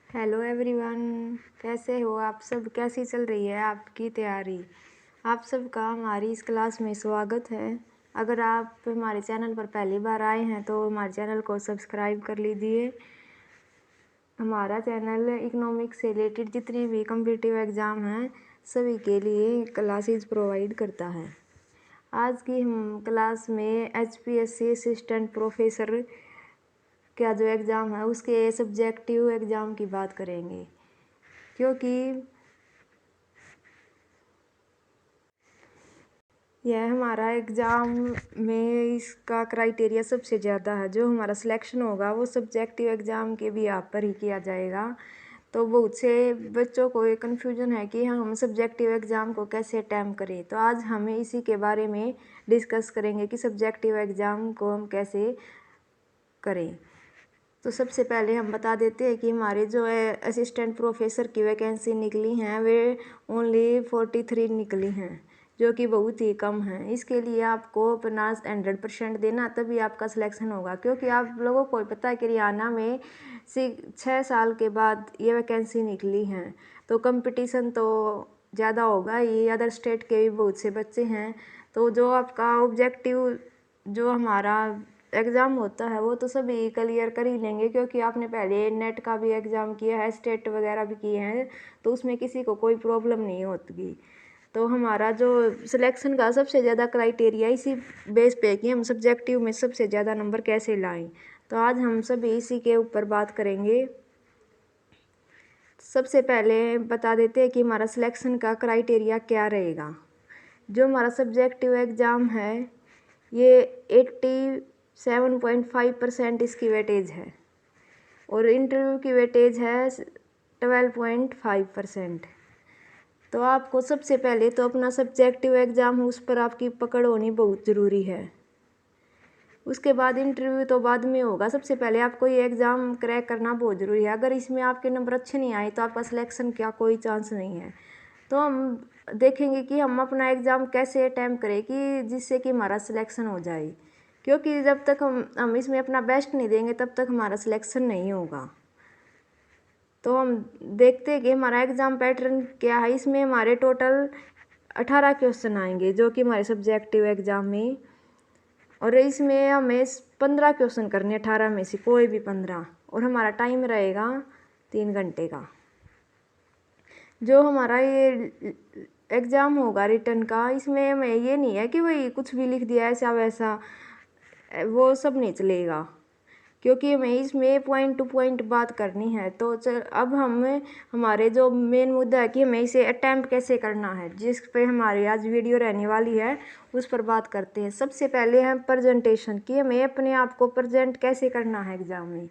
Hello everyone, कैसे हो आप सब? कैसी चल रही है आपकी तैयारी? आप सबका हमारी इस क्लास में स्वागत है। अगर आप हमारे चैनल पर पहली बार आए हैं तो हमारे चैनल को सब्सक्राइब कर लीजिए। हमारा चैनल इकोनॉमिक्स से रिलेटेड जितने भी कॉम्पिटिटिव एग्ज़ाम हैं सभी के लिए क्लासेस प्रोवाइड करता है। आज की हम क्लास में HPSC असिस्टेंट प्रोफेसर का जो एग्ज़ाम है उसके सब्जेक्टिव एग्ज़ाम की बात करेंगे, क्योंकि यह हमारा एग्ज़ाम में इसका क्राइटेरिया सबसे ज़्यादा है। जो हमारा सिलेक्शन होगा वो सब्जेक्टिव एग्ज़ाम के भी आप पर ही किया जाएगा। तो बहुत से बच्चों को ये कन्फ्यूजन है कि हम सब्जेक्टिव एग्ज़ाम को कैसे अटैम्प्ट करें। तो आज हम इसी के बारे में डिस्कस करेंगे कि सब्जेक्टिव एग्ज़ाम को हम कैसे करें। तो सबसे पहले हम बता देते हैं कि हमारे जो है असिस्टेंट प्रोफेसर की वैकेंसी निकली हैं वे ओनली 43 निकली हैं, जो कि बहुत ही कम है। इसके लिए आपको अपना 100% देना, तभी आपका सिलेक्शन होगा। क्योंकि आप लोगों को पता है कि हरियाणा में 6 साल के बाद ये वैकेंसी निकली हैं, तो कंपटीशन तो ज़्यादा होगा ही। अदर स्टेट के भी बहुत से बच्चे हैं। तो जो आपका ऑब्जेक्टिव जो हमारा एग्ज़ाम होता है वो तो सभी क्लियर कर ही लेंगे, क्योंकि आपने पहले नेट का भी एग्ज़ाम किया है, स्टेट वगैरह भी किए हैं, तो उसमें किसी को कोई प्रॉब्लम नहीं होती। तो हमारा जो सिलेक्शन का सबसे ज़्यादा क्राइटेरिया इसी बेस पे कि हम सब्जेक्टिव में सबसे ज़्यादा नंबर कैसे लाएं। तो आज हम सभी इसी के ऊपर बात करेंगे। सबसे पहले बता देते हैं कि हमारा सिलेक्शन का क्राइटेरिया क्या रहेगा। जो हमारा सब्जेक्टिव एग्ज़ाम है ये 87.5% इसकी वेटेज है और इंटरव्यू की वेटेज है 12.5%। तो आपको सबसे पहले तो अपना सब्जेक्टिव एग्ज़ाम उस पर आपकी पकड़ होनी बहुत ज़रूरी है। उसके बाद इंटरव्यू तो बाद में होगा। सबसे पहले आपको ये एग्ज़ाम क्रैक करना बहुत ज़रूरी है। अगर इसमें आपके नंबर अच्छे नहीं आए तो आपका सिलेक्शन का कोई चांस नहीं है। तो हम देखेंगे कि हम अपना एग्ज़ाम कैसे अटैम्प्ट करें कि जिससे कि हमारा सिलेक्शन हो जाए, क्योंकि जब तक हम इसमें अपना बेस्ट नहीं देंगे तब तक हमारा सिलेक्शन नहीं होगा। तो हम देखते हैं कि हमारा एग्ज़ाम पैटर्न क्या है। इसमें हमारे टोटल 18 क्वेश्चन आएंगे जो कि हमारे सब्जेक्टिव एग्ज़ाम में, और इसमें हमें 15 क्वेश्चन करने, 18 में से कोई भी 15, और हमारा टाइम रहेगा 3 घंटे का। जो हमारा ये एग्ज़ाम होगा रिटर्न का, इसमें हमें ये नहीं है कि वही कुछ भी लिख दिया ऐसा वैसा, वो सब नहीं चलेगा, क्योंकि हमें इसमें पॉइंट टू पॉइंट बात करनी है। तो अब हमारे जो मेन मुद्दा है कि हमें इसे अटैम्प्ट कैसे करना है, जिस पे हमारी आज वीडियो रहने वाली है, उस पर बात करते हैं। सबसे पहले है प्रेजेंटेशन, कि हमें अपने आप को प्रेजेंट कैसे करना है एग्ज़ाम में।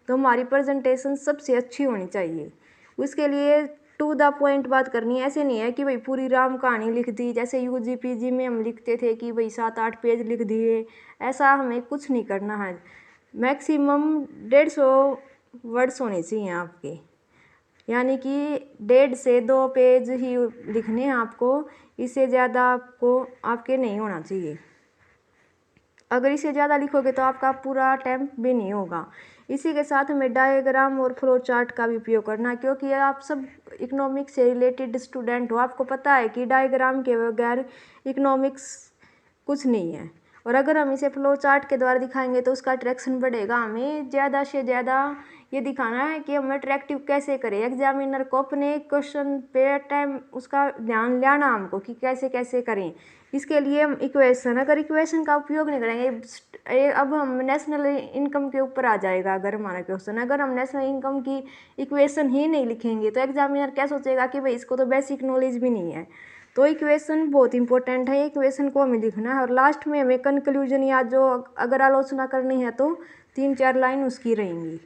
तो हमारी प्रेजेंटेशन सबसे अच्छी होनी चाहिए। उसके लिए टू द पॉइंट बात करनी है। ऐसे नहीं है कि भाई पूरी राम कहानी लिख दी, जैसे UG PG में हम लिखते थे कि भाई 7-8 पेज लिख दिए। ऐसा हमें कुछ नहीं करना है। मैक्सिमम 150 वर्ड्स होने चाहिए आपके, यानी कि 1.5 से 2 पेज ही लिखने हैं आपको। इससे ज़्यादा आपके नहीं होना चाहिए। अगर इससे ज़्यादा लिखोगे तो आपका पूरा अटैम्प्ट भी नहीं होगा। इसी के साथ हमें डायग्राम और फ्लो चार्ट का भी उपयोग करना है, क्योंकि आप सब इकोनॉमिक्स से रिलेटेड स्टूडेंट हो। आपको पता है कि डायग्राम के बगैर इकोनॉमिक्स कुछ नहीं है। और अगर हम इसे फ्लो चार्ट के द्वारा दिखाएंगे तो उसका अट्रैक्शन बढ़ेगा। हमें ज़्यादा से ज़्यादा ये दिखाना है कि हम अट्रैक्टिव कैसे करें। एग्जामिनर को अपने क्वेश्चन पे टाइम उसका ध्यान लाना हमको कि कैसे कैसे करें। इसके लिए हम इक्वेशन, अगर इक्वेशन का उपयोग नहीं करेंगे, अब हम नेशनल इनकम के ऊपर आ जाएगा अगर हमारा क्वेश्चन। अगर हम नेशनल इनकम की इक्वेशन ही नहीं लिखेंगे तो एग्जामिनर क्या सोचेगा कि भाई इसको तो बेसिक नॉलेज भी नहीं है। तो इक्वेशन बहुत इंपॉर्टेंट है, इक्वेशन को हमें लिखना है। और लास्ट में हमें कंक्लूजन या जो अगर आलोचना करनी है तो 3-4 लाइन उसकी रहेंगी।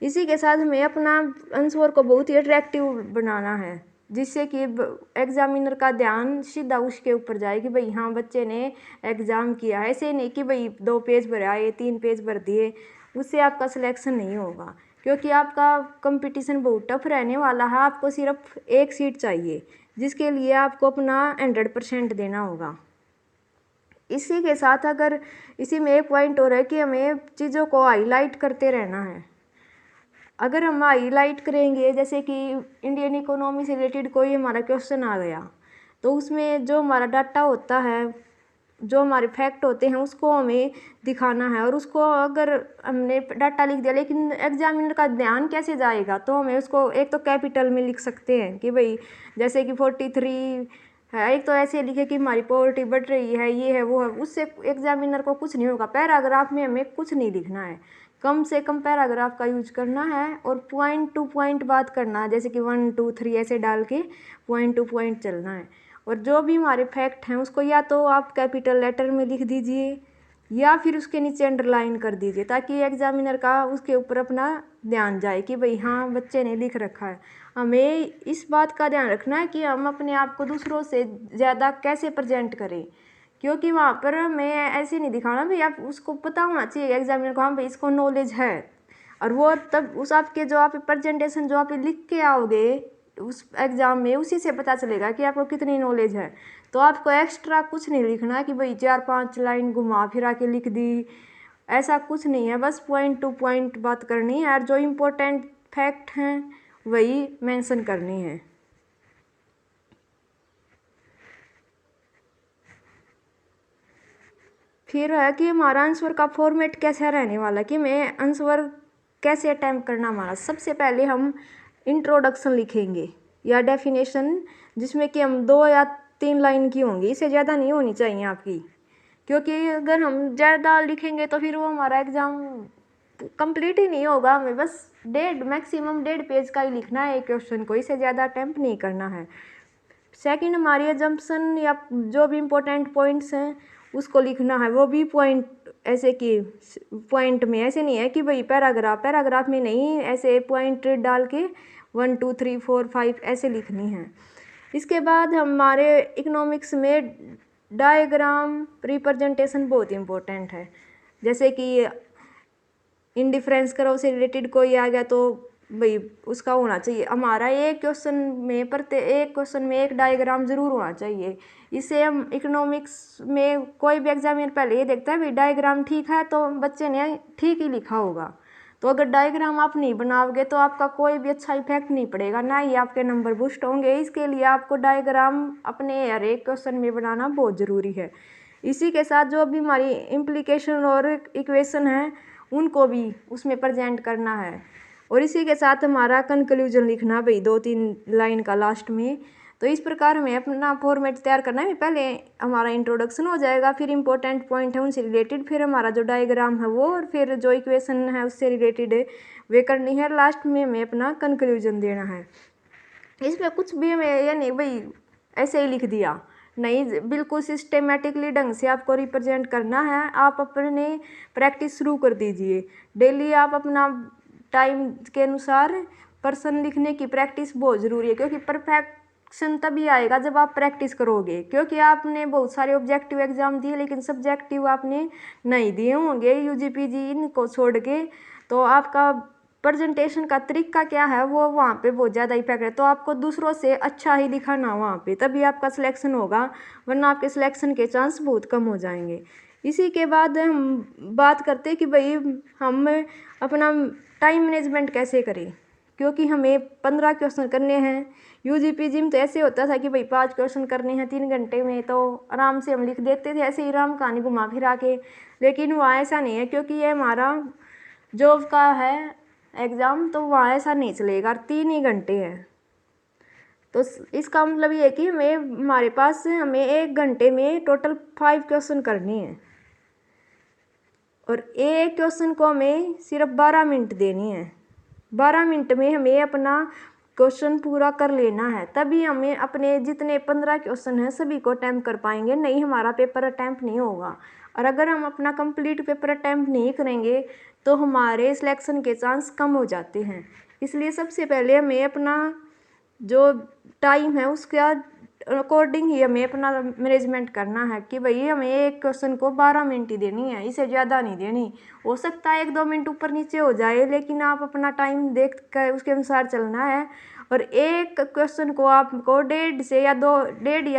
इसी के साथ हमें अपना आंसर को बहुत ही अट्रैक्टिव बनाना है, जिससे कि एग्जामिनर का ध्यान सीधा उसके ऊपर जाए कि भाई हाँ बच्चे ने एग्ज़ाम किया है। ऐसे नहीं कि भाई 2 पेज भर आए, 3 पेज भर दिए, उससे आपका सिलेक्शन नहीं होगा। क्योंकि आपका कंपटीशन बहुत टफ रहने वाला है। आपको सिर्फ एक सीट चाहिए, जिसके लिए आपको अपना 100% देना होगा। इसी के साथ अगर इसी में एक पॉइंट और है कि हमें चीज़ों को हाईलाइट करते रहना है। अगर हम हाईलाइट करेंगे, जैसे कि इंडियन इकोनॉमी से रिलेटेड कोई हमारा क्वेश्चन आ गया, तो उसमें जो हमारा डाटा होता है, जो हमारे फैक्ट होते हैं, उसको हमें दिखाना है। और उसको अगर हमने डाटा लिख दिया लेकिन एग्जामिनर का ध्यान कैसे जाएगा, तो हमें उसको एक तो कैपिटल में लिख सकते हैं कि भाई जैसे कि 43 है, एक तो ऐसे लिखे कि हमारी पॉवर्टी बढ़ रही है, ये है वो है, उससे एग्जामिनर को कुछ नहीं होगा। पैराग्राफ में हमें कुछ नहीं लिखना है, कम से कम पैराग्राफ का यूज करना है और पॉइंट टू पॉइंट बात करना है, जैसे कि 1 2 3 ऐसे डाल के पॉइंट टू पॉइंट चलना है। और जो भी हमारे फैक्ट हैं उसको या तो आप कैपिटल लेटर में लिख दीजिए या फिर उसके नीचे अंडरलाइन कर दीजिए, ताकि एग्जामिनर का उसके ऊपर अपना ध्यान जाए कि भाई हाँ बच्चे ने लिख रखा है। हमें इस बात का ध्यान रखना है कि हम अपने आप को दूसरों से ज़्यादा कैसे प्रेजेंट करें, क्योंकि वहाँ पर हमें ऐसे नहीं दिखाना भाई, आप उसको पता होना चाहिए एग्जामिनर को हाँ भाई इसको नॉलेज है। और वो तब उस आपके जो आप प्रेजेंटेशन जो आप लिख के आओगे उस एग्ज़ाम में, उसी से पता चलेगा कि आपको कितनी नॉलेज है। तो आपको एक्स्ट्रा कुछ नहीं लिखना कि भाई 4-5 लाइन घुमा फिरा के लिख दी, ऐसा कुछ नहीं है। बस पॉइंट टू पॉइंट बात करनी है और जो इम्पोर्टेंट फैक्ट हैं वही मेंशन करनी है। फिर है कि हमारा आंसर का फॉर्मेट कैसा रहने वाला, कि मैं आंसर कैसे अटैम्प्ट करना हमारा। सबसे पहले हम इंट्रोडक्शन लिखेंगे या डेफिनेशन, जिसमें कि हम 2 या 3 लाइन की होंगी, इससे ज़्यादा नहीं होनी चाहिए आपकी, क्योंकि अगर हम ज़्यादा लिखेंगे तो फिर वो हमारा एग्ज़ाम कंप्लीट ही नहीं होगा। हमें बस मैक्सिमम 1.5 पेज का ही लिखना है एक क्वेश्चन को, इससे ज़्यादा अटैम्प्ट नहीं करना है। सेकंड हमारी एजम्पशन या जो भी इम्पोर्टेंट पॉइंट्स हैं उसको लिखना है, वो भी पॉइंट ऐसे कि पॉइंट में, ऐसे नहीं है कि भाई पैराग्राफ में नहीं, ऐसे पॉइंट डाल के 1 2 3 4 5 ऐसे लिखनी है। इसके बाद हमारे इकोनॉमिक्स में डायग्राम रिप्रेजेंटेशन बहुत इम्पोर्टेंट है। जैसे कि इंडिफरेंस करो से रिलेटेड कोई आ गया तो भाई उसका होना चाहिए हमारा एक क्वेश्चन में एक डायग्राम ज़रूर होना चाहिए। इससे हम इकोनॉमिक्स में कोई भी एग्जामिनर पहले ये देखता है भाई डायग्राम ठीक है तो बच्चे ने ठीक ही लिखा होगा। तो अगर डायग्राम आप नहीं बनाओगे तो आपका कोई भी अच्छा इफेक्ट नहीं पड़ेगा, ना ही आपके नंबर बूस्ट होंगे। इसके लिए आपको डायग्राम अपने हर एक क्वेश्चन में बनाना बहुत ज़रूरी है। इसी के साथ जो भी हमारी इम्प्लीकेशन और इक्वेशन है उनको भी उसमें प्रेजेंट करना है। और इसी के साथ हमारा कंक्लूजन लिखना भाई 2-3 लाइन का लास्ट में। तो इस प्रकार हमें अपना फॉर्मेट तैयार करना है। पहले हमारा इंट्रोडक्शन हो जाएगा, फिर इंपॉर्टेंट पॉइंट है उनसे रिलेटेड, फिर हमारा जो डायग्राम है वो, और फिर जो इक्वेशन है उससे रिलेटेड है वे करनी है। लास्ट में हमें अपना कंक्लूजन देना है। इसमें कुछ भी हमें ये नहीं भाई ऐसे ही लिख दिया, नहीं, बिल्कुल सिस्टेमेटिकली ढंग से आपको रिप्रेजेंट करना है। आप अपने प्रैक्टिस शुरू कर दीजिए डेली। आप अपना टाइम के अनुसार पर्सन लिखने की प्रैक्टिस बहुत ज़रूरी है, क्योंकि परफेक्शन तभी आएगा जब आप प्रैक्टिस करोगे। क्योंकि आपने बहुत सारे ऑब्जेक्टिव एग्जाम दिए लेकिन सब्जेक्टिव आपने नहीं दिए होंगे यूजी पीजी इनको छोड़ के, तो आपका प्रेजेंटेशन का तरीका क्या है वो वहाँ पे बहुत ज़्यादा इफेक्ट है। तो आपको दूसरों से अच्छा ही दिखाना वहाँ पे, तभी आपका सिलेक्शन होगा, वरना आपके सिलेक्शन के चांस बहुत कम हो जाएंगे। इसी के बाद हम बात करते हैं कि भाई हम अपना टाइम मैनेजमेंट कैसे करें, क्योंकि हमें 15 क्वेश्चन करने हैं। यूजी पीजी में तो ऐसे होता था कि भाई 5 क्वेश्चन करने हैं 3 घंटे में, तो आराम से हम लिख देते थे ऐसे ही राम कहानी घुमा फिरा के। लेकिन वहाँ ऐसा नहीं है, क्योंकि ये हमारा जॉब का है एग्ज़ाम, तो वहाँ ऐसा नहीं चलेगा, 3 ही घंटे हैं। तो इसका मतलब ये है कि हमारे पास हमें 1 घंटे में टोटल 5 क्वेश्चन करने हैं, और एक क्वेश्चन को हमें सिर्फ 12 मिनट देनी है। 12 मिनट में हमें अपना क्वेश्चन पूरा कर लेना है, तभी हमें अपने जितने 15 क्वेश्चन हैं सभी को अटैम्प्ट कर पाएंगे, नहीं हमारा पेपर अटैम्प्ट नहीं होगा। और अगर हम अपना कंप्लीट पेपर अटैम्प्ट नहीं करेंगे तो हमारे सिलेक्शन के चांस कम हो जाते हैं। इसलिए सबसे पहले हमें अपना जो टाइम है उसका अकॉर्डिंग ही हमें अपना मैनेजमेंट करना है कि भाई हमें एक क्वेश्चन को 12 मिनट ही देनी है, इसे ज़्यादा नहीं देनी। हो सकता है 1-2 मिनट ऊपर नीचे हो जाए, लेकिन आप अपना टाइम देख कर उसके अनुसार चलना है। और एक क्वेश्चन को आपको 1.5 या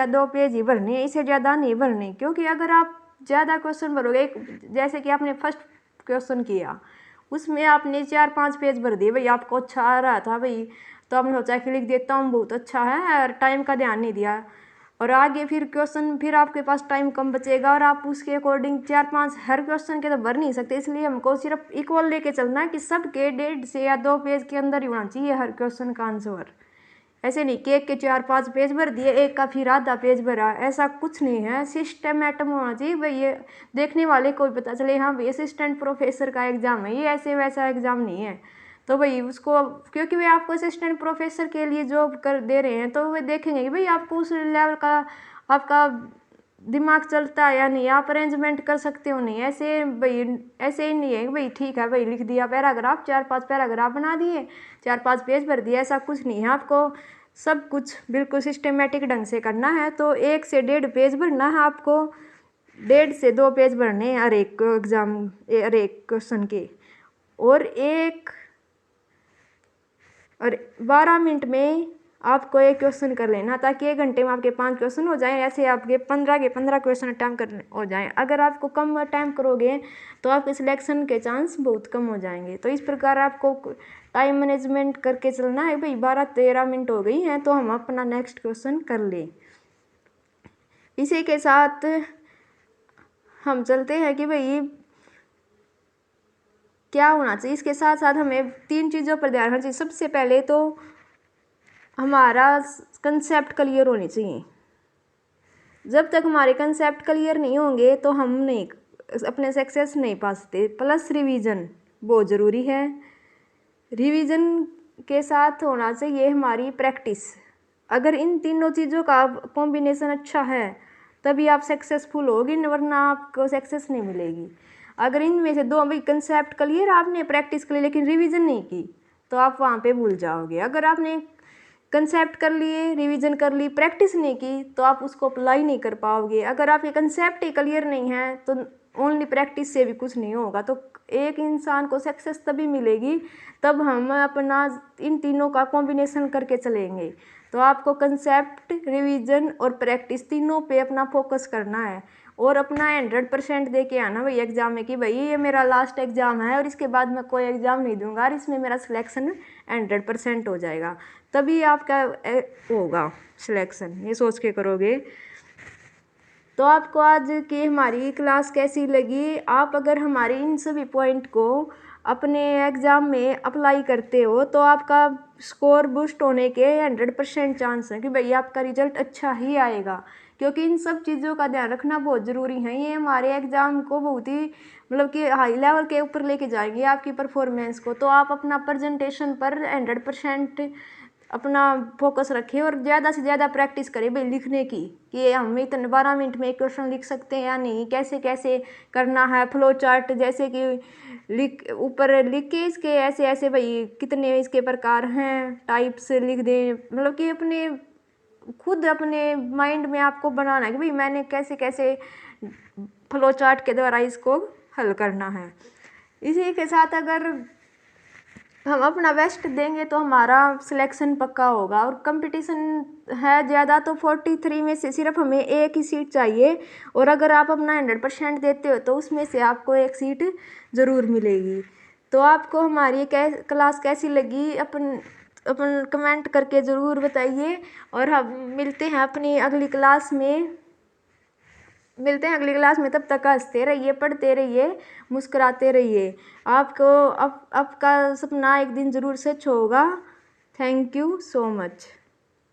2 पेज ही भरने, इसे ज़्यादा नहीं भरने। क्योंकि अगर आप ज़्यादा क्वेश्चन भरोगे, जैसे कि आपने फर्स्ट क्वेश्चन किया उसमें आपने 4-5 पेज भर दिए, भाई आपको अच्छा आ रहा था भाई, तो आपने सोचा कि लिख देता हूँ बहुत अच्छा है, और टाइम का ध्यान नहीं दिया, और आगे फिर क्वेश्चन फिर आपके पास टाइम कम बचेगा, और आप उसके अकॉर्डिंग 4-5 हर क्वेश्चन के तो भर नहीं सकते। इसलिए हमको सिर्फ इक्वल लेके चलना है कि सबके 1.5 से या 2 पेज के अंदर ही होना चाहिए हर क्वेश्चन का आंसर। ऐसे नहीं कि एक के 4-5 पेज भर दिए, एक का फिर आधा पेज भरा, ऐसा कुछ नहीं है। सिस्टमेटिक होना चाहिए भाई, ये देखने वाले को भी पता चले हाँ भाई असिस्टेंट प्रोफेसर का एग्ज़ाम है, ये ऐसे वैसा एग्ज़ाम नहीं है। तो भाई उसको, क्योंकि वे आपको असिस्टेंट प्रोफेसर के लिए जॉब कर दे रहे हैं, तो वे देखेंगे कि भाई आपको उस लेवल का आपका दिमाग चलता है या नहीं, आप अरेंजमेंट कर सकते हो नहीं। ऐसे भाई ऐसे ही नहीं है कि भाई ठीक है भाई लिख दिया पैराग्राफ, 4-5 पैराग्राफ बना दिए, 4-5 पेज भर दिया, ऐसा कुछ नहीं है। आपको सब कुछ बिल्कुल सिस्टमेटिक ढंग से करना है। तो 1 से 1.5 पेज भरना है आपको, 1.5 से 2 पेज भरने हैं हर एक एग्ज़ाम, हर एक क्वेश्चन के, और 12 मिनट में आपको एक क्वेश्चन कर लेना, ताकि 1 घंटे में आपके 5 क्वेश्चन हो जाएं। ऐसे आपके 15 के 15 क्वेश्चन अटैम्प्ट कर हो जाएं। अगर आपको कम अटैम्प्ट करोगे तो आपके सिलेक्शन के चांस बहुत कम हो जाएंगे। तो इस प्रकार आपको टाइम मैनेजमेंट करके चलना है। भाई 12-13 मिनट हो गई हैं, तो हम अपना नेक्स्ट क्वेश्चन कर लें। इसी के साथ हम चलते हैं कि भाई क्या होना चाहिए। इसके साथ साथ हमें 3 चीज़ों पर ध्यान रखना चाहिए। सबसे पहले तो हमारा कंसेप्ट क्लियर होने चाहिए। जब तक हमारे कंसेप्ट क्लियर नहीं होंगे तो हम नहीं अपने सक्सेस नहीं पा सकते। प्लस रिवीजन बहुत ज़रूरी है। रिवीजन के साथ होना चाहिए हमारी प्रैक्टिस। अगर इन तीनों चीज़ों का कॉम्बिनेशन अच्छा है तभी आप सक्सेसफुल होगी, वरना आपको सक्सेस नहीं मिलेगी। अगर इनमें से दो, भाई कंसेप्ट क्लियर आपने, प्रैक्टिस कर ली लेकिन रिवीजन नहीं की, तो आप वहाँ पे भूल जाओगे। अगर आपने कंसेप्ट कर लिए, रिवीजन कर ली, प्रैक्टिस नहीं की, तो आप उसको अप्लाई नहीं कर पाओगे। अगर आपके कंसेप्ट ही क्लियर नहीं है तो ओनली प्रैक्टिस से भी कुछ नहीं होगा। तो एक इंसान को सक्सेस तभी मिलेगी तब हम अपना इन तीनों का कॉम्बिनेशन करके चलेंगे। तो आपको कंसेप्ट, रिवीजन और प्रैक्टिस तीनों पे अपना फोकस करना है, और अपना 100% दे के आना भाई एग्ज़ाम में कि भाई ये मेरा लास्ट एग्ज़ाम है और इसके बाद मैं कोई एग्ज़ाम नहीं दूंगा और इसमें मेरा सिलेक्शन 100% हो जाएगा। तभी आपका होगा सिलेक्शन, ये सोच के करोगे। तो आपको आज की हमारी क्लास कैसी लगी? आप अगर हमारे इन सभी पॉइंट को अपने एग्ज़ाम में अप्लाई करते हो तो आपका स्कोर बूस्ट होने के 100% चांस है कि भाई आपका रिजल्ट अच्छा ही आएगा। क्योंकि इन सब चीज़ों का ध्यान रखना बहुत ज़रूरी है। ये हमारे एग्ज़ाम को बहुत ही मतलब कि हाई लेवल के ऊपर लेके जाएंगे आपकी परफॉर्मेंस को। तो आप अपना प्रेजेंटेशन पर 100% अपना फोकस रखें और ज़्यादा से ज़्यादा प्रैक्टिस करें भाई लिखने की, कि हम इतने 12 मिनट में एक क्वेश्चन लिख सकते हैं या नहीं, कैसे कैसे करना है। फ्लो चार्ट जैसे कि लिख ऊपर लिख के इसके ऐसे ऐसे भाई कितने इसके प्रकार हैं, टाइप्स लिख दें। मतलब कि अपने खुद अपने माइंड में आपको बनाना है कि भाई मैंने कैसे कैसे फ्लो चार्ट के द्वारा इसको हल करना है। इसी के साथ अगर हम अपना बेस्ट देंगे तो हमारा सिलेक्शन पक्का होगा। और कंपटीशन है ज़्यादा, तो 43 में से सिर्फ हमें एक ही सीट चाहिए, और अगर आप अपना 100% देते हो तो उसमें से आपको एक सीट ज़रूर मिलेगी। तो आपको हमारी क्लास कैसी लगी अपन कमेंट करके ज़रूर बताइए, और हम मिलते हैं अगली क्लास में। तब तक हंसते रहिए, पढ़ते रहिए, मुस्कुराते रहिए। आपको आपका सपना एक दिन ज़रूर सच होगा। Thank you so much.